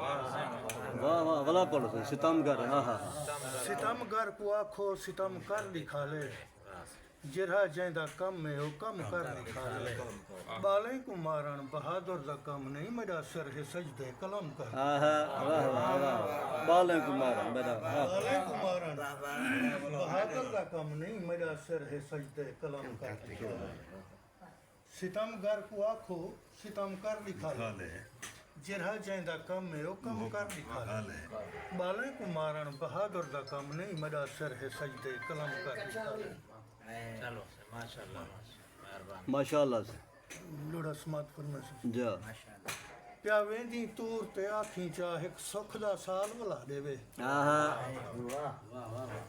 वाह वाह वला पढ़ो सितमगर हाँ हाँ सितमगर को आखो सितम कर दिखा ले जिरा जैंदा कम में हो कम कर दिखा ले बाले को मारण बहादुर दा कम नहीं मेरा सिर है सजदे कलम कर हाँ हाँ वाह वाह वाह बाले कुमार बेटा हाँ बाले को मारण बहादुर दा कम नहीं मेरा सिर है सजदे कलम कर सितमगर को आखो सितम कर दिखा ले जिरा जैंदा कम में हो कम कर दिखा ले बाले को मारण बहादुर दा कम नहीं मेरा सिर है सजदे कलम कर दिखा ले चलो माशाल्लाह मेहरबान माशाल्लाह से लोड़ा समात फरमाइश जा प्या वेंदी तूर ते आखी चा एक सुख दा साल वला देवे हाँ हाँ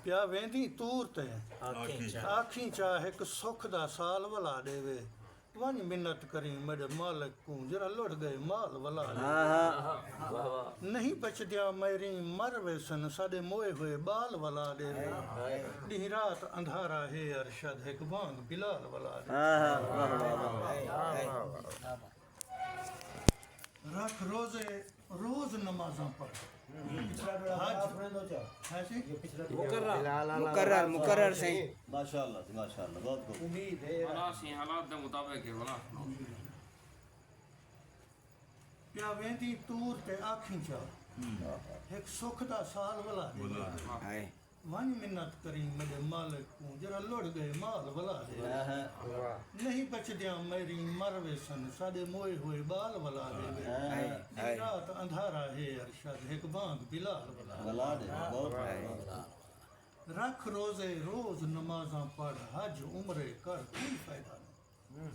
प्या वेंदी तूर ते आखी चा एक सुख दा साल वला देवे वन मिन्नत करी मेरे मालिक को जरा लुट गए माल वला दे हाँ हाँ नहीं बचदिया मेरी मर वेसन साडे मोए हुए बाल वला देवे दी रात अंधारा है अरशद एक बांग बिलाल वला दे हाँ हाँ वाह वाह रख रोजे रोज नमाज़ां पढ़ मुकर्रर से माशाल्लाह माशाल्लाह बहुत खूब उम्मीद है हालात के मुताबिक है बोला प्या वेंदी तूर ते आखी चा एक सुख दा साल वला दे हाय वन मिन्नत करी मेरे मालिक को जरा लुट गए माल वला दे हाँ हाँ नहीं बचदिया मेरी मर वेसन साडे मोए हुए बाल वला दे रात अंधारा है अरशद एक बांग बिलाल वला वला दे बहुत रख रोजे रोज नमाज़ां पढ़ हज उम्रे कर कोई फायदा नहीं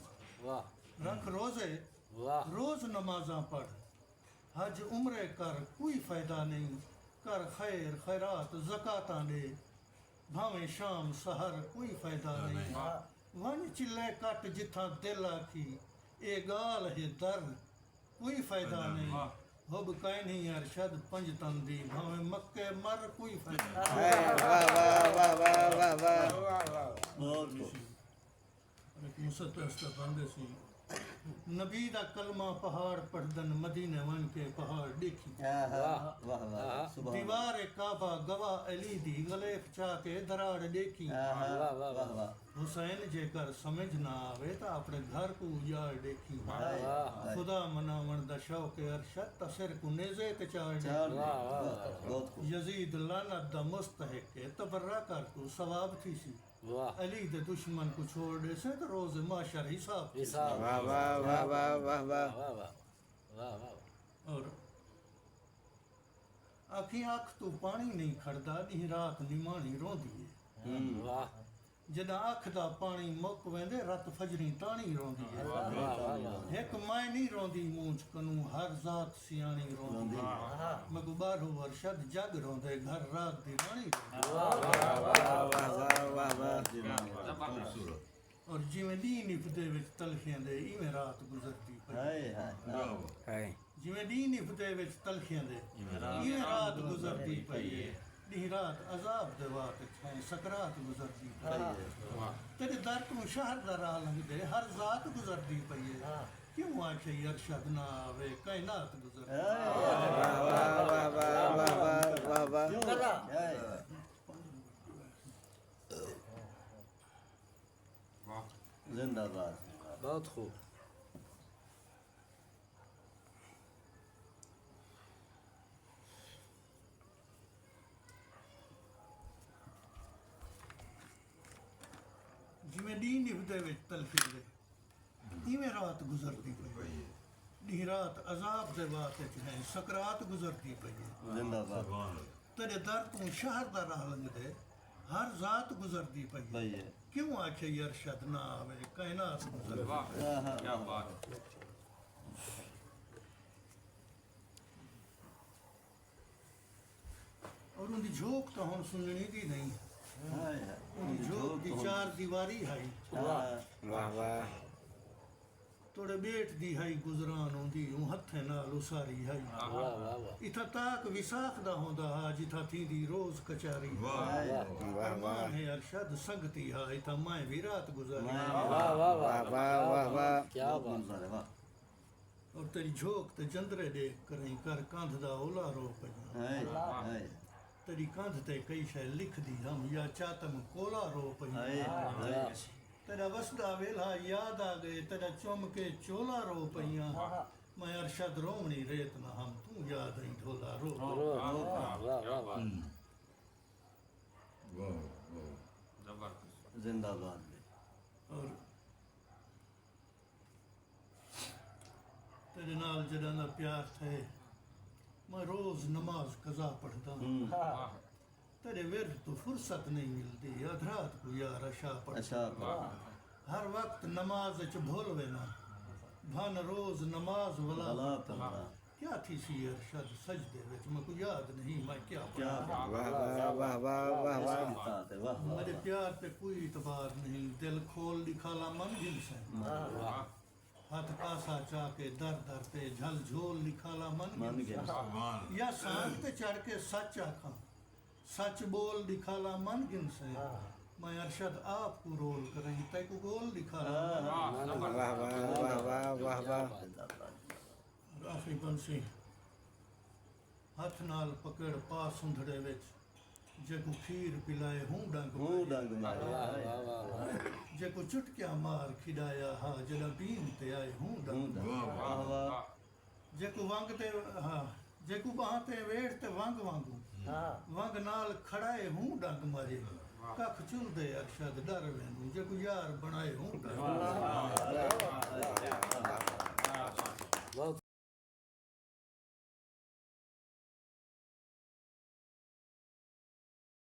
वाह रख रोजे वाह रोज नमाज़ां पढ़ हज उम्रे कर कोई फायदा नहीं कर खैर खैरात ज़कातां दे भावें शाम सहर कोई फायदा नहीं वन चिल्ले कट जिथा दिल आखी ए गाल है दर कोई फायदा नहीं हुब काई नहीं अरशद पंज तंदी भावें मक्के मर कोई फायदा नहीं वाह वाह वाह वाह वाह वाह बहुत खूब एक मुसत्तस्त बंदे सी नबी दा कलमा पहाड़ पढ़दन मदीने वन के पहाड़ देखी हाँ हाँ वाह वाह सुभान दीवार काबा गवाह अली दी गले चा के दराड़ देखी हाँ हाँ वाह वाह हुसैन जेकर समझ ना आवे तो अपने घर को उजाड़ देखी खुदा मनावण दा शौक अरशद तसर को नेज़े ते चाड़ देखी बहुत खूब यजीद लानत दा मुस्तहिक के तबर्रा कर को सवाब थी सी वाह अली दे दुश्मन को छोड़ दे से तो रोज माशर हिसाब थी। हिसाब वाह वाह वाह वाह वाह वाह वाह वाह वाह वाह और आखी आख तू पानी नहीं खड़दा दी रात निमानी रोंदी है वाह जदा आख दा पानी मुक वेंदे रत फजरी ताणी रोंदी है एक माय नहीं रोंदी मूंछ कनू हर जात सियाणी रोंदी मगु बारू अरशद जग रोंदे घर रात दी रानी रोंदी वाह वाह और जिवें दी निफदे विच तलखियां दे इवें रात गुजरदी पई हाय हाय हाय जिवें दी निफदे विच तलखियां दे इवें रात गुजरदी पई है दी रात अजाब दे वात है सकरात गुजरदी पई है तेरे दर तू शहर दा राह लंघदे हर जात गुजरदी पई है क्यों आखे अरशद ना आवे कायनात गुजरदी वाह वाह वाह जिंदाबाद बहुत खूब जिवें दी निफदे विच तलखियां दे इवें रात गुजरदी पई है दी रात अजाब दे वात है सकरात गुजरदी पई है जिंदाबाद तेरे दर तू शहर दा राह लंघदे हर जात गुजरदी पई है भाई है क्यों आखे अरशद ना आवे कायनात गुजरदी वाह हाँ हाँ क्या बात और उनकी झोंक तो हम सुननी दी नहीं हाय हाय उनकी झोंक दी चार दीवारी है वाह वाह तोड़े बेट दी है गुजरान होंदी ऊं हथे नाल उसारी है वाह वाह वाह इथा ताक विसाख दा होंदा हा जिथा थींदी रोज कचारी अरमान है अरशद संगती हा इथा मैं भी रात गुजारी वाह वाह वाह वाह वाह वाह क्या बात वाह और तेरी झोंक ते जंदरे देख करई कर कंध दा ओला रो पईयां हाय तेरी कंध ते कई शै लिख दी हम या चातम कोला रो पईयां हाय तेरा वसदा वेला याद आ गए तेरा चुम के चोला रो पईयां मैं अरशद रोमणी रेत ना हम तू याद आई ढोला रो जिंदाबाद और तेरे नाल जड़ा ना प्यार थे मैं रोज नमाज कज़ा पढ़ता हूँ तेरे विरद तो फुर्सत नहीं मिलती अधरात को यार अशा पढ़ता अच्छा हर वक्त नमाज च भूलवे ना भन रोज नमाज भला वाला भला क्या थी सी अरशद सजदे विच मैं को याद नहीं मैं क्या क्या पढ़ा वाह वाह वाह वाह वाह वाह बात है वाह मेरे प्यार पे कोई इतबार नहीं दिल खोल दिखाला मन गिन से हाथ कासा चाके दर दर पे झल झोल लिखाला मन मन गिन गया से या सांग ते चढ़ के सच आखा सच बोल दिखाला मन गिन से मैं अरशद आपको रोल करें तय को गोल दिखाला मन वाह वाह वाह वाह वाह राफी बंसी हथ नाल पकड़ पा सुंधड़े विच जेको खीर पिलाए हूं डंग हूं डंग मारे जेको चुटकिया मार खिडाया हा जड़ा बीन ते आए हूं डंग वाह वाह जेको वंग ते हा जेको बाह ते वेड़ ते वंग वांगू वंग नाल खड़ाए हूं डंग मारे कख चुलदे अरशद डर वेंदू जेको यार बनाए हूं डंग बहुत